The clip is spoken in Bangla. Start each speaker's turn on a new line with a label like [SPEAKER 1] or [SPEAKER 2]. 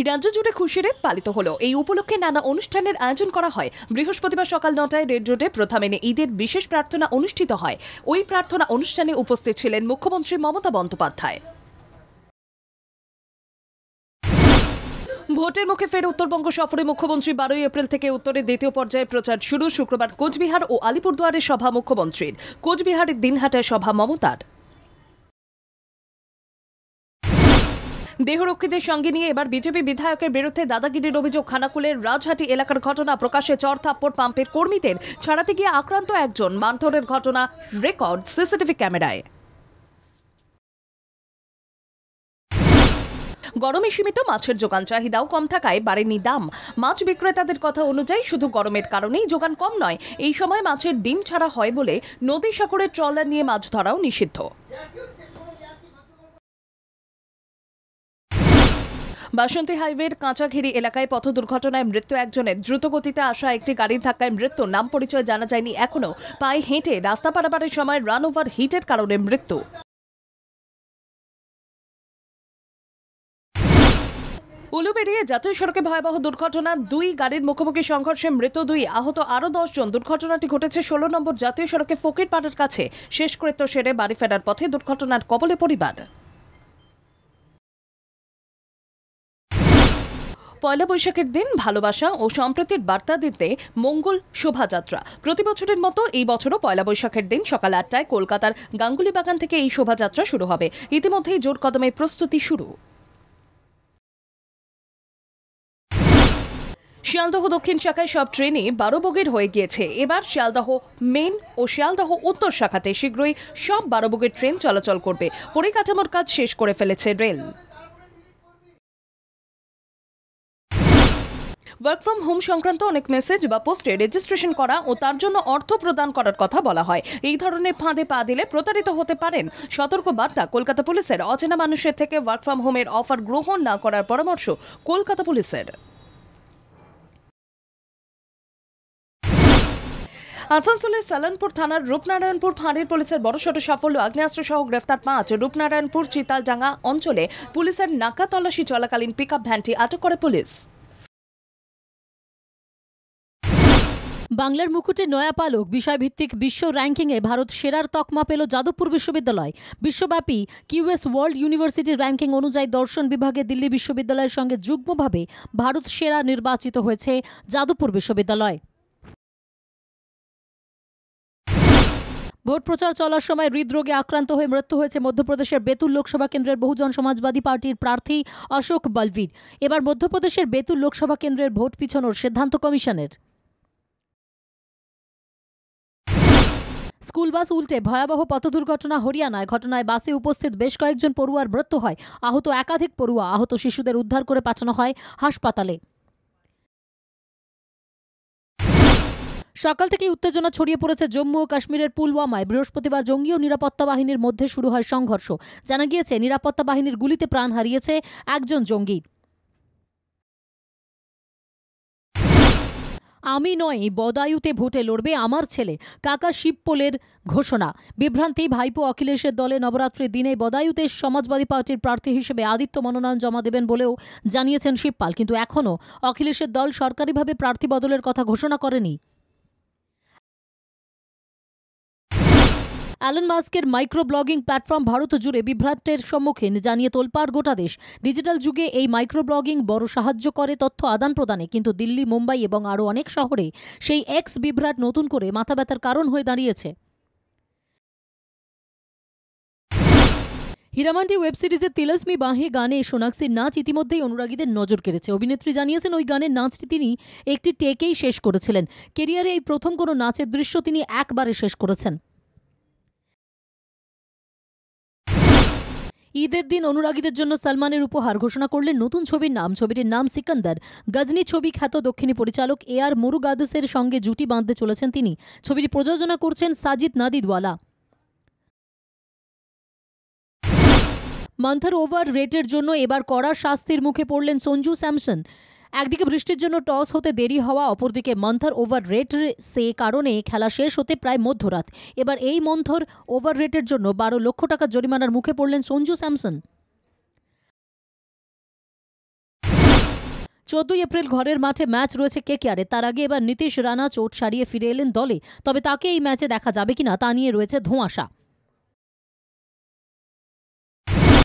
[SPEAKER 1] রাজ্য জুড়ে খুশির ঈদ পালিত হলো। এই উপলক্ষে নানা অনুষ্ঠানের আয়োজন করা হয়। বৃহস্পতিবার সকাল 9টায় রেড রোডে প্রথা মেনে ঈদের বিশেষ প্রার্থনা অনুষ্ঠিত হয়। ওই প্রার্থনা অনুষ্ঠানে উপস্থিত ছিলেন মুখ্যমন্ত্রী মমতা বন্দ্যোপাধ্যায়। ভোটের মুখে ফের উত্তরবঙ্গ সফরে মুখ্যমন্ত্রী 12 এপ্রিল থেকে উত্তরের দ্বিতীয় পর্যায়ে প্রচার শুরু। শুক্রবার কোচবিহার ও আলিপুরদুয়ারে সভা মুখ্যমন্ত্রীর, কোচবিহারের দিনহাটায় সভা মমতার। দেহরক্ষীদের সঙ্গে নিয়ে এবার বিজেপি বিধায়কের বিরুদ্ধে দাদাগিরির অভিযোগ। খানাকুলের রাজহাটি এলাকার ঘটনা। প্রকাশ্যে চড়-থাপ্পড় পাম্পের কর্মীদের ছাড়াতে গিয়ে আক্রান্ত একজন। মারধরের ঘটনা রেকর্ড সিসিটিভি ক্যামেরায়। গরমে সীমিত মাছের যোগান, চাহিদাও কম থাকায় বাড়েনি দাম। মাছ বিক্রেতাদের কথা অনুযায়ী শুধু গরমের কারণেই যোগান কম নয়, এই সময় মাছের ডিম ছাড়া হয় বলে নদী সাগরের ট্রলার নিয়ে মাছ ধরাও নিষিদ্ধ। বাসন্তী হাইওয়ের কাঁচাঘেরি এলাকায় পথ দুর্ঘটনায় মৃত্যু একজনের। দ্রুতগতিতে আসা একটি গাড়ির ধাক্কায় মৃত্যু। নাম পরিচয় জানা যায়নি এখনো। পায়ে হেঁটে রাস্তা পারাপারের সময় রান ওভার হিটের কারণে মৃত্যু। উলুবেড়িয়া জাতীয় সড়কে ভয়াবহ দুর্ঘটনা। দুই গাড়ির মুখোমুখি সংঘর্ষে মৃত 2, আহত আরও 10 জন। দুর্ঘটনাটি ঘটেছে 16 নম্বর জাতীয় সড়কে ফকিরপাড়ার কাছে। শেষকৃত্য সেরে বাড়ি ফেরার পথে দুর্ঘটনার কবলে পরিবার। পয়লা বৈশাখের দিন ভালোবাসা ও সম্প্রীতির বার্তা দিতে মঙ্গল শোভাযাত্রা। প্রতি বছরের মতো এই বছরও পয়লা বৈশাখের দিন সকাল 8টায় কলকাতার গাঙ্গুলি বাগান থেকে এই শোভাযাত্রা শুরু হবে। ইতিমধ্যেই জোর কদমে প্রস্তুতি শুরু। শিয়ালদহ দক্ষিণ শাখায় সব ট্রেনই 12 বগির হয়ে গিয়েছে। এবার শিয়ালদহ মেন ও শিয়ালদহ উত্তর শাখাতে শীঘ্রই সব 12 বগির ট্রেন চলাচল করবে। পরিকাঠামোর কাজ শেষ করে ফেলেছে রেল। ওয়ার্ক ফ্রম হোম সংক্রান্ত অনেক মেসেজ বা পোস্টে রেজিস্ট্রেশন করা ও তার জন্য অর্থ প্রদান করার কথা বলা হয়। এই ধরনের ফাঁদে পা দিলে প্রতারিত হতে পারেন। সতর্ক বার্তা কলকাতা পুলিশের। অচেনা মানুষের থেকে ওয়ার্ক ফ্রম হোমের অফার গ্রহণ না করার পরামর্শ কলকাতা পুলিশের। আসানসোলের সালানপুর থানার রূপনারায়ণপুর ফাঁড়ির পুলিশের বড়সড় সাফল্য। আগ্নেয়াস্ত্র সহ গ্রেফতার 5। রূপনারায়ণপুর চিতালডাঙ্গা অঞ্চলে পুলিশের নাকা তল্লাশি চলাকালীন পিকআপ ভ্যানটি আটক করে পুলিশ।
[SPEAKER 2] বাংলার মুকুটে নয়া পালক বিষয়ভিত্তিক বিশ্ব র্যাঙ্কিংয়ে ভারত সেরার তকমা পেল যাদবপুর বিশ্ববিদ্যালয়। বিশ্বব্যাপী কিউএস ওয়ার্ল্ড ইউনিভার্সিটি র্যাঙ্কিং অনুযায়ী দর্শন বিভাগে দিল্লি বিশ্ববিদ্যালয়ের সঙ্গে যুগ্মভাবে ভারত সেরা নির্বাচিত হয়েছে যাদবপুর বিশ্ববিদ্যালয়। ভোট প্রচার চলার সময় হৃদরোগে আক্রান্ত হয়ে মৃত্যু হয়েছে মধ্যপ্রদেশের বেতুল লোকসভা কেন্দ্রের বহুজন সমাজবাদী পার্টির প্রার্থী অশোক বলবীর। এবার মধ্যপ্রদেশের বেতুল লোকসভা কেন্দ্রের ভোট পিছনোর সিদ্ধান্ত কমিশনের। স্কুল বাস উল্টে ভয়াবহ পথ দুর্ঘটনা হরিয়ানায়। ঘটনায় বাসে উপস্থিত বেশ কয়েকজন পড়ুয়ার মৃত্যু হয়। আহত একাধিক পড়ুয়া। আহত শিশুদের উদ্ধার করে পাঠানো হয় হাসপাতালে। সকাল থেকেই উত্তেজনা ছড়িয়ে পড়েছে জম্মু ও কাশ্মীরের পুলওয়ামায়। বৃহস্পতিবার জঙ্গি ও নিরাপত্তা বাহিনীর মধ্যে শুরু হয় সংঘর্ষ। জানা গিয়েছে নিরাপত্তা বাহিনীর গুলিতে প্রাণ হারিয়েছে একজন জঙ্গি। আমি নয়, বদায়ুতে ভোটে লড়বে আমার ছেলে, কাকা শিবপোলের ঘোষণা। বিভ্রান্তি। ভাইপো অখিলেশের দলে নবরাত্রির দিনে বদায়ুতে সমাজবাদী পার্টির প্রার্থী হিসেবে আদিত্য মনোনয়ন জমা দেবেন বলেও জানিয়েছেন শিবপাল। কিন্তু এখনও অখিলেশের দল সরকারিভাবে প্রার্থী বদলের কথা ঘোষণা করেনি। অ্যালন মাস্কের মাইক্রো ব্লগিং প্ল্যাটফর্ম ভারত জুড়ে বিভ্রাটের সম্মুখীন, জানিয়ে তোলপাড় গোটা দেশ। ডিজিটাল যুগে এই মাইক্রো ব্লগিং বড় সাহায্য করে তথ্য আদান প্রদানে, কিন্তু দিল্লি, মুম্বাই এবং আরও অনেক শহরে সেই এক্স বিভ্রাট নতুন করে মাথা ব্যথার কারণ হয়ে দাঁড়িয়েছে। হীরামান্ডি ওয়েব সিরিজের তিলস্মি বাঁহি গানে সোনাক্ষীর নাচ ইতিমধ্যেই অনুরাগীদের নজর কেড়েছে। অভিনেত্রী জানিয়েছেন ওই গানের নাচটি তিনি একটি টেকেই শেষ করেছিলেন। কেরিয়ারে এই প্রথম কোনো নাচের দৃশ্য তিনি একবারে শেষ করেছেন। ঈদের দিন অনুরাগীদের জন্য সলমানের উপহার ঘোষণা করলেন নতুন ছবির নাম। ছবিটির নাম সিকান্দার। গজনী ছবি খ্যাত দক্ষিণী পরিচালক এআর মুরুগাদাসের সঙ্গে জুটি বাঁধতে চলেছেন তিনি। ছবিটি প্রযোজনা করছেন সাজিদ নাদিদওয়ালা। মান্থার ওভার রেটের জন্য এবার কড়া শাস্তির মুখে পড়লেন সঞ্জু স্যামসন। একদিকে বৃষ্টির জন্য টস হতে দেরি হওয়া, অপরদিকে মন্থর ওভার রেট সে কারণে খেলা শেষ হতে প্রায় মধ্যরাত। এবার এই মন্থর ওভার রেটের জন্য 12 লক্ষ টাকা জরিমানার মুখে পড়লেন সঞ্জু স্যামসন। 14 এপ্রিল ঘরের মাঠে ম্যাচ রয়েছে কেকেআরে। তার আগে এবার নীতিশ রানা চোট সারিয়ে ফিরে এলেন দলে। তবে তাকে এই ম্যাচে দেখা যাবে কিনা তা নিয়ে রয়েছে ধোঁয়াশা।